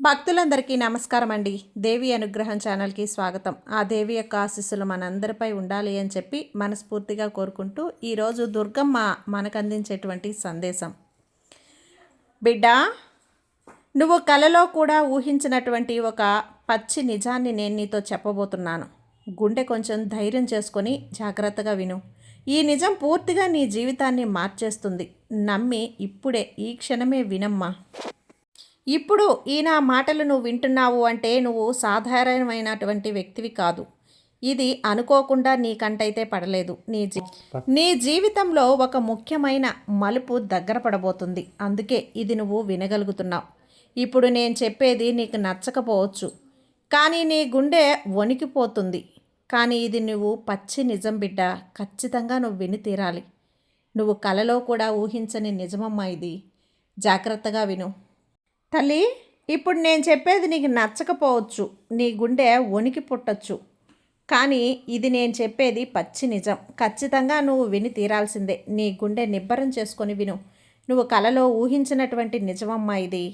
భక్తులందరికీ నమస్కారం అండి. దేవి అనుగ్రహం ఛానల్కి స్వాగతం. ఆ దేవి యొక్క ఆశీస్సులు మనందరిపై ఉండాలి అని చెప్పి మనస్ఫూర్తిగా కోరుకుంటూ ఈరోజు దుర్గమ్మ మనకు అందించేటువంటి సందేశం. బిడ్డ, నువ్వు కలలో కూడా ఊహించినటువంటి ఒక పచ్చి నిజాన్ని నేను నీతో చెప్పబోతున్నాను. గుండె కొంచెం ధైర్యం చేసుకొని జాగ్రత్తగా విను. ఈ నిజం పూర్తిగా నీ జీవితాన్ని మార్చేస్తుంది. నమ్మి ఇప్పుడే ఈ క్షణమే వినమ్మా. ఇప్పుడు ఈ నా మాటలు నువ్వు వింటున్నావు అంటే నువ్వు సాధారణమైనటువంటి వ్యక్తివి కాదు. ఇది అనుకోకుండా నీకంటైతే పడలేదు. నీ జీవితంలో ఒక ముఖ్యమైన మలుపు దగ్గర పడబోతుంది. అందుకే ఇది నువ్వు వినగలుగుతున్నావు. ఇప్పుడు నేను చెప్పేది నీకు నచ్చకపోవచ్చు, కానీ నీ గుండె వణికిపోతుంది. కానీ ఇది నువ్వు పచ్చి నిజం బిడ్డ. ఖచ్చితంగా నువ్వు విని తీరాలి. నువ్వు కలలో కూడా ఊహించని నిజమమ్మా ఇది. జాగ్రత్తగా విను తల్లి. ఇప్పుడు నేను చెప్పేది నీకు నచ్చకపోవచ్చు, నీ గుండె వణికి పుట్టచ్చు, కానీ ఇది నేను చెప్పేది పచ్చి నిజం. ఖచ్చితంగా నువ్వు విని తీరాల్సిందే. నీ గుండె నిబ్బరం చేసుకొని విను. నువ్వు కలలో ఊహించినటువంటి నిజమమ్మా ఇది.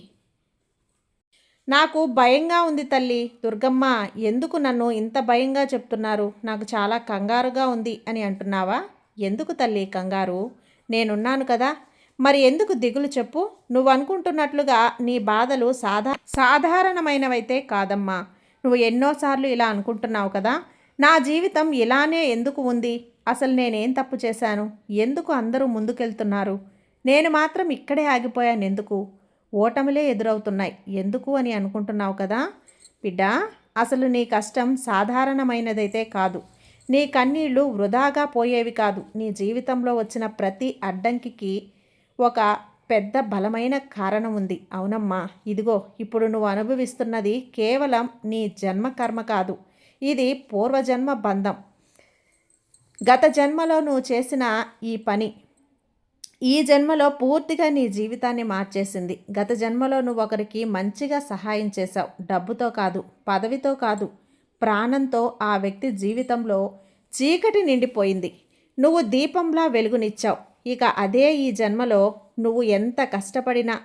నాకు భయంగా ఉంది తల్లి. దుర్గమ్మ, ఎందుకు నన్ను ఇంత భయంగా చెప్తున్నారు? నాకు చాలా కంగారుగా ఉంది అని అంటున్నావా? ఎందుకు తల్లి కంగారు? నేనున్నాను కదా. మరి ఎందుకు దిగులు చెప్పు? నువ్వు అనుకుంటున్నట్లుగా నీ బాధలు సాధారణమైనవైతే కాదమ్మా. నువ్వు ఎన్నోసార్లు ఇలా అనుకుంటున్నావు కదా. నా జీవితం ఇలానే ఎందుకు ఉంది? అసలు నేనేం తప్పు చేశాను? ఎందుకు అందరూ ముందుకెళ్తున్నారు, నేను మాత్రం ఇక్కడే ఆగిపోయాను ఎందుకు? ఓటమిలే ఎదురవుతున్నాయి ఎందుకు అని అనుకుంటున్నావు కదా బిడ్డ. అసలు నీ కష్టం సాధారణమైనదైతే కాదు. నీ కన్నీళ్ళు వృధాగా పోయేవి కాదు. నీ జీవితంలో వచ్చిన ప్రతి అడ్డంకికి ఒక పెద్ద బలమైన కారణం ఉంది. అవునమ్మా, ఇదిగో ఇప్పుడు నువ్వు అనుభవిస్తున్నది కేవలం నీ జన్మ కర్మ కాదు. ఇది పూర్వజన్మ బంధం. గత జన్మలో నువ్వు చేసిన ఈ పని ఈ జన్మలో పూర్తిగా నీ జీవితాన్ని మార్చేసింది. గత జన్మలో నువ్వు ఒకరికి మంచిగా సహాయం చేశావు. డబ్బుతో కాదు, పదవితో కాదు, ప్రాణంతో. ఆ వ్యక్తి జీవితంలో చీకటి నిండిపోయింది. నువ్వు దీపంలా వెలుగునిచ్చావు. ఇక అదే ఈ జన్మలో నువ్వు ఎంత కష్టపడినా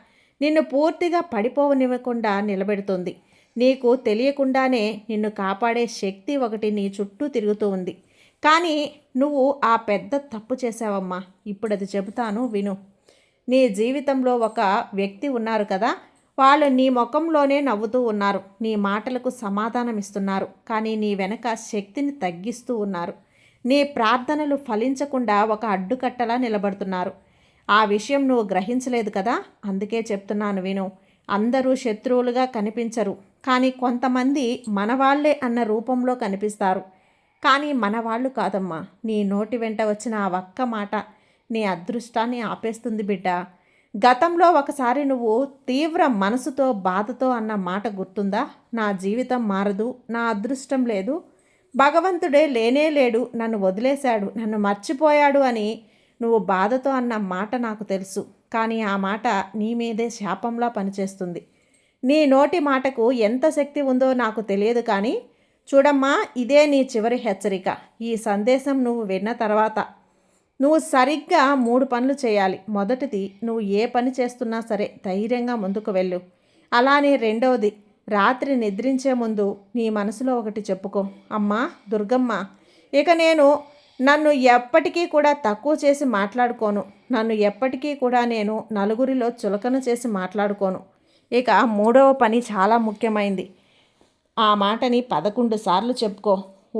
నిన్ను పూర్తిగా పడిపోవనివ్వకుండా నిలబెడుతుంది. నీకు తెలియకుండానే నిన్ను కాపాడే శక్తి ఒకటి నీ చుట్టూ తిరుగుతూ ఉంది. కానీ నువ్వు ఆ పెద్ద తప్పు చేసావమ్మా. ఇప్పుడు అది చెబుతాను విను. నీ జీవితంలో ఒక వ్యక్తి ఉన్నారు కదా. వాళ్ళు నీ ముఖంలోనే నవ్వుతూ ఉన్నారు, నీ మాటలకు సమాధానం ఇస్తున్నారు, కానీ నీ వెనక శక్తిని తగ్గిస్తూ ఉన్నారు. నీ ప్రార్థనలు ఫలించకుండా ఒక అడ్డుకట్టలా నిలబడుతున్నారు. ఆ విషయం నువ్వు గ్రహించలేదు కదా. అందుకే చెప్తున్నాను విను. అందరూ శత్రువులుగా కనిపించరు, కానీ కొంతమంది మనవాళ్లే అన్న రూపంలో కనిపిస్తారు. కానీ మనవాళ్ళు కాదమ్మా. నీ నోటి వెంట వచ్చిన ఆ ఒక్క మాట నీ అదృష్టాన్ని ఆపేస్తుంది బిడ్డ. గతంలో ఒకసారి నువ్వు తీవ్ర మనసుతో బాధతో అన్న మాట గుర్తుందా? నా జీవితం మారదు, నా అదృష్టం లేదు, భగవంతుడే లేనే లేడు, నన్ను వదిలేశాడు, నన్ను మర్చిపోయాడు అని నువ్వు బాధతో అన్న మాట నాకు తెలుసు. కానీ ఆ మాట నీ మీదే శాపంలా పనిచేస్తుంది. నీ నోటి మాటకు ఎంత శక్తి ఉందో నాకు తెలియదు, కానీ చూడమ్మా, ఇదే నీ చివరి హెచ్చరిక. ఈ సందేశం నువ్వు విన్న తర్వాత నువ్వు సరిగ్గా 3 పనులు చేయాలి. మొదటిది, నువ్వు ఏ పని చేస్తున్నా సరే ధైర్యంగా ముందుకు వెళ్ళు. అలానే రెండవది, రాత్రి నిద్రించే ముందు నీ మనసులో ఒకటి చెప్పుకో. అమ్మా దుర్గమ్మ, ఇక నన్ను ఎప్పటికీ కూడా తక్కువ చేసి మాట్లాడుకోను. నన్ను ఎప్పటికీ కూడా నేను నలుగురిలో చులకన చేసి మాట్లాడుకోను. ఇక మూడవ పని చాలా ముఖ్యమైంది. ఆ మాటని 11 సార్లు చెప్పుకో.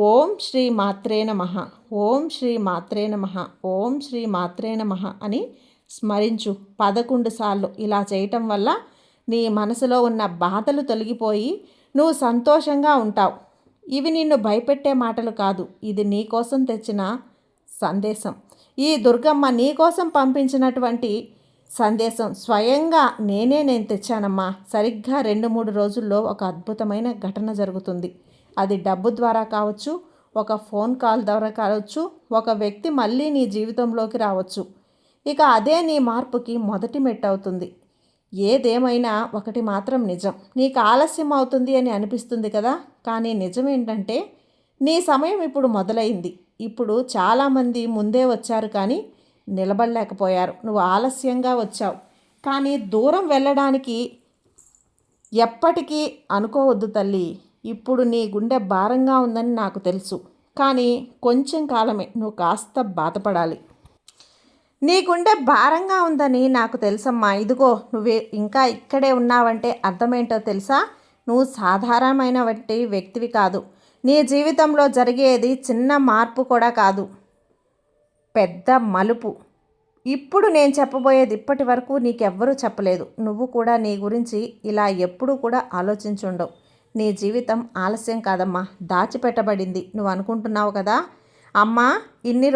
ఓం శ్రీ మాత్రే నమః, ఓం శ్రీ మాత్రే నమః, ఓం శ్రీ మాత్రే నమః అని స్మరించు 11 సార్లు. ఇలా చేయటం వల్ల నీ మనసులో ఉన్న బాధలు తొలగిపోయి నువ్వు సంతోషంగా ఉంటావు. ఇవి నిన్ను భయపెట్టే మాటలు కాదు. ఇది నీ కోసం తెచ్చిన సందేశం. ఈ దుర్గమ్మ నీ కోసం పంపించినటువంటి సందేశం. స్వయంగా నేను తెచ్చానమ్మా. సరిగ్గా 2-3 రోజుల్లో ఒక అద్భుతమైన ఘటన జరుగుతుంది. అది డబ్బు ద్వారా కావచ్చు, ఒక ఫోన్ కాల్ ద్వారా కావచ్చు, ఒక వ్యక్తి మళ్ళీ నీ జీవితంలోకి రావచ్చు. ఇక అదే నీ మార్పుకి మొదటి మెట్టు అవుతుంది. ఏదేమైనా ఒకటి మాత్రం నిజం. నీకు ఆలస్యం అవుతుంది అని అనిపిస్తుంది కదా, కానీ నిజం ఏంటంటే నీ సమయం ఇప్పుడు మొదలైంది. ఇప్పుడు చాలామంది ముందే వచ్చారు కానీ నిలబడలేకపోయారు. నువ్వు ఆలస్యంగా వచ్చావు, కానీ దూరం వెళ్ళడానికి ఎప్పటికీ అనుకోవద్దు తల్లి. ఇప్పుడు నీ గుండె భారంగా ఉందని నాకు తెలుసు. కానీ కొంచెం కాలమే, నువ్వు కాస్త బాధపడాలి. నీ గుండె భారంగా ఉందని నాకు తెలుసమ్మా. ఇదిగో నువ్వే ఇంకా ఇక్కడే ఉన్నావంటే అర్థమేంటో తెలుసా? నువ్వు సాధారణమైన వ్యక్తివి కాదు. నీ జీవితంలో జరిగేది చిన్న మార్పు కూడా కాదు, పెద్ద మలుపు. ఇప్పుడు నేను చెప్పబోయేది ఇప్పటి వరకు నీకెవ్వరూ చెప్పలేదు. నువ్వు కూడా నీ గురించి ఇలా ఎప్పుడూ కూడా ఆలోచించుండవు. నీ జీవితం ఆలస్యం కాదమ్మా, దాచిపెట్టబడింది. నువ్వు అనుకుంటున్నావు కదా అమ్మా, ఇన్ని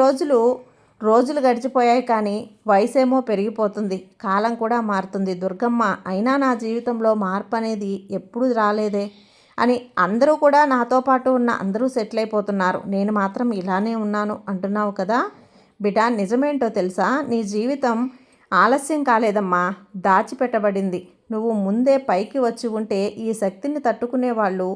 రోజులు గడిచిపోయాయి, కానీ వయసేమో పెరిగిపోతుంది, కాలం కూడా మారుతుంది దుర్గమ్మ. అయినా నా జీవితంలో మార్పు అనేది ఎప్పుడు రాలేదే అని అందరూ కూడా, నాతో పాటు ఉన్న అందరూ సెటిల్ అయిపోతున్నారు, నేను మాత్రం ఇలానే ఉన్నాను అంటున్నావు కదా బిడ్డ. నిజమేంటో తెలుసా? నీ జీవితం ఆలస్యం కాలేదమ్మా, దాచిపెట్టబడింది. నువ్వు ముందే పైకి వచ్చి ఉంటే ఈ శక్తిని తట్టుకునే వాళ్ళు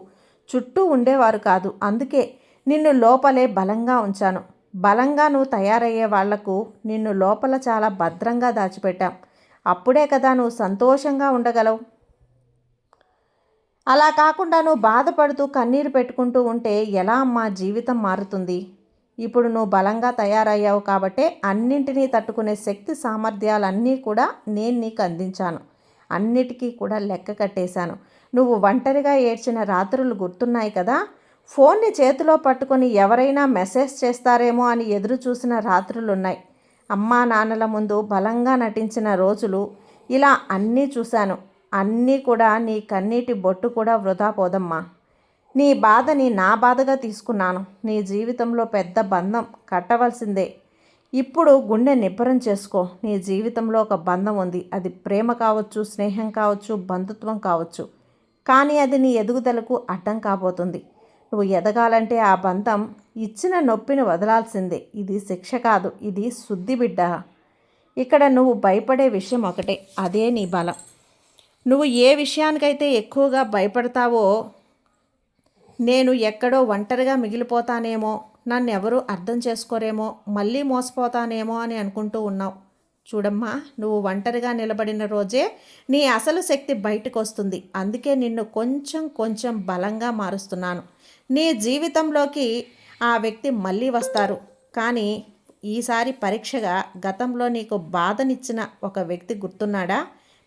చుట్టూ ఉండేవారు కాదు. అందుకే నిన్ను లోపలే బలంగా ఉంచాను. బలంగా నువ్వు తయారయ్యే వాళ్లకు నిన్ను లోపల చాలా భద్రంగా దాచిపెట్టాం. అప్పుడే కదా నువ్వు సంతోషంగా ఉండగలవు. అలా కాకుండా నువ్వు బాధపడుతూ కన్నీరు పెట్టుకుంటూ ఉంటే ఎలా అమ్మా జీవితం మారుతుంది? ఇప్పుడు నువ్వు బలంగా తయారయ్యావు కాబట్టే అన్నింటినీ తట్టుకునే శక్తి సామర్థ్యాలన్నీ కూడా నేను నీకు అందించాను. అన్నిటికీ కూడా లెక్క కట్టేశాను. నువ్వు ఒంటరిగా ఏడ్చిన రాత్రులు గుర్తున్నాయి కదా? ఫోన్ని చేతిలో పట్టుకొని ఎవరైనా మెసేజ్ చేస్తారేమో అని ఎదురు చూసిన రాత్రులున్నాయి. అమ్మా నాన్నల ముందు బలంగా నటించిన రోజులు. ఇలా అన్నీ చూశాను. అన్నీ కూడా నీ కన్నీటి బొట్టు కూడా వృధా పోదమ్మా. నీ బాధని నా బాధగా తీసుకున్నాను. నీ జీవితంలో పెద్ద బంధం కట్టవలసిందే. ఇప్పుడు గుండె నిబ్బరం చేసుకో. నీ జీవితంలో ఒక బంధం ఉంది. అది ప్రేమ కావచ్చు, స్నేహం కావచ్చు, బంధుత్వం కావచ్చు. కానీ అది నీ ఎదుగుదలకు అడ్డం కాబోతుంది. నువ్వు ఎదగాలంటే ఆ బంధం ఇచ్చిన నొప్పిని వదలాల్సిందే. ఇది శిక్ష కాదు, ఇది శుద్ధి బిడ్డ. ఇక్కడ నువ్వు భయపడే విషయం ఒకటే, అదే నీ బలం. నువ్వు ఏ విషయానికైతే ఎక్కువగా భయపడతావో, నేను ఎక్కడో ఒంటరిగా మిగిలిపోతానేమో, నన్ను ఎవరూ అర్థం చేసుకోరేమో, మళ్ళీ మోసపోతానేమో అని అనుకుంటూ ఉన్నావు. చూడమ్మా, నువ్వు ఒంటరిగా నిలబడిన రోజే నీ అసలు శక్తి బయటకు వస్తుంది. అందుకే నిన్ను కొంచెం కొంచెం బలంగా మారుస్తున్నాను. నీ జీవితంలోకి ఆ వ్యక్తి మళ్ళీ వస్తారు. కానీ ఈసారి పరీక్షగా గతంలో నీకు బాధనిచ్చిన ఒక వ్యక్తి గుర్తున్నాడా?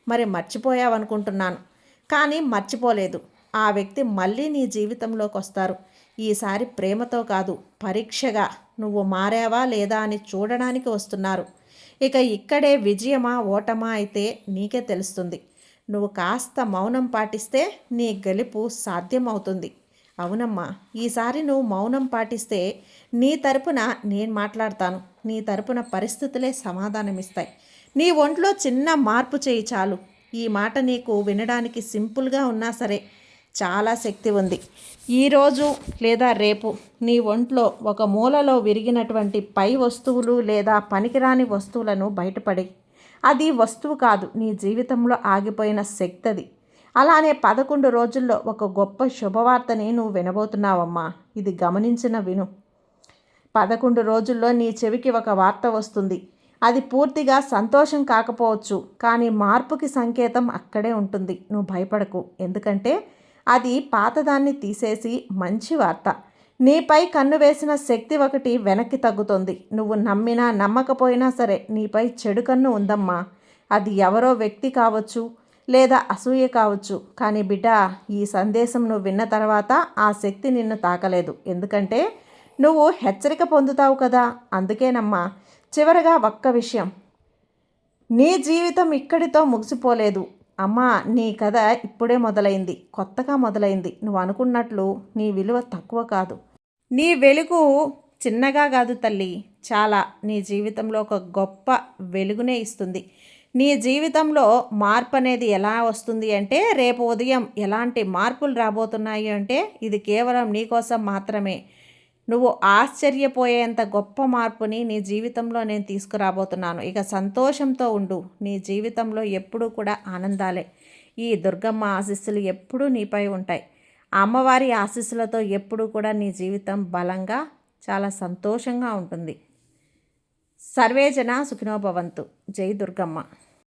మరి మర్చిపోయావనుకుంటున్నాను, కానీ మర్చిపోలేదు. ఆ వ్యక్తి మళ్ళీ నీ జీవితంలోకి వస్తారు. ఈసారి ప్రేమతో కాదు, పరీక్షగా నువ్వు మారావా లేదా అని చూడడానికి వస్తున్నారు. ఇక ఇక్కడే విజయమా ఓటమా అయితే నీకే తెలుస్తుంది. నువ్వు కాస్త మౌనం పాటిస్తే నీ గెలుపు సాధ్యమవుతుంది. అవునమ్మా, ఈసారి నువ్వు మౌనం పాటిస్తే నీ తరపున నేను మాట్లాడతాను. నీ తరపున పరిస్థితులే సమాధానమిస్తాయి. నీ ఒంట్లో చిన్న మార్పు చేయి చాలు. ఈ మాట నీకు వినడానికి సింపుల్గా ఉన్నా సరే చాలా శక్తి ఉంది. ఈరోజు లేదా రేపు నీ ఒంట్లో ఒక మూలలో విరిగినటువంటి పై వస్తువులు లేదా పనికిరాని వస్తువులను బయటపడి, అది వస్తువు కాదు, నీ జీవితంలో ఆగిపోయిన శక్తి అది. అలానే 11 రోజుల్లో ఒక గొప్ప శుభవార్తని నువ్వు వినబోతున్నావమ్మా. ఇది గమనించిన విను. 11 రోజుల్లో నీ చెవికి ఒక వార్త వస్తుంది. అది పూర్తిగా సంతోషం కాకపోవచ్చు, కానీ మార్పుకి సంకేతం అక్కడే ఉంటుంది. నువ్వు భయపడకు, ఎందుకంటే అది పాతదాన్ని తీసేసి మంచి వార్త. నీపై కన్ను వేసిన శక్తి ఒకటి వెనక్కి తగ్గుతుంది. నువ్వు నమ్మినా నమ్మకపోయినా సరే నీపై చెడు కన్ను ఉందమ్మా. అది ఎవరో వ్యక్తి కావచ్చు, లేదా అసూయ కావచ్చు. కానీ బిడ్డ, ఈ సందేశం నువ్వు విన్న తర్వాత ఆ శక్తి నిన్ను తాకలేదు. ఎందుకంటే నువ్వు హెచ్చరిక పొందుతావు కదా. అందుకేనమ్మా. చివరగా ఒక్క విషయం, నీ జీవితం ఇక్కడితో ముగిసిపోలేదు అమ్మా. నీ కథ ఇప్పుడే మొదలైంది, కొత్తగా మొదలైంది. నువ్వు అనుకున్నట్లు నీ విలువ తక్కువ కాదు. నీ వెలుగు చిన్నగా కాదు తల్లి, చాలా. నీ జీవితంలో ఒక గొప్ప వెలుగునే ఇస్తుంది. నీ జీవితంలో మార్పు అనేది ఎలా వస్తుంది అంటే, రేపు ఉదయం ఎలాంటి మార్పులు రాబోతున్నాయి అంటే, ఇది కేవలం నీ కోసం మాత్రమే. నువ్వు ఆశ్చర్యపోయేంత గొప్ప మార్పుని నీ జీవితంలో నేను తీసుకురాబోతున్నాను. ఇక సంతోషంతో ఉండు. నీ జీవితంలో ఎప్పుడూ కూడా ఆనందాలే. ఈ దుర్గమ్మ ఆశీస్సులు ఎప్పుడూ నీపై ఉంటాయి. అమ్మవారి ఆశీస్సులతో ఎప్పుడూ కూడా నీ జీవితం బలంగా, చాలా సంతోషంగా ఉంటుంది. సర్వేజన సుఖినో భవంతు. జై దుర్గమ్మ.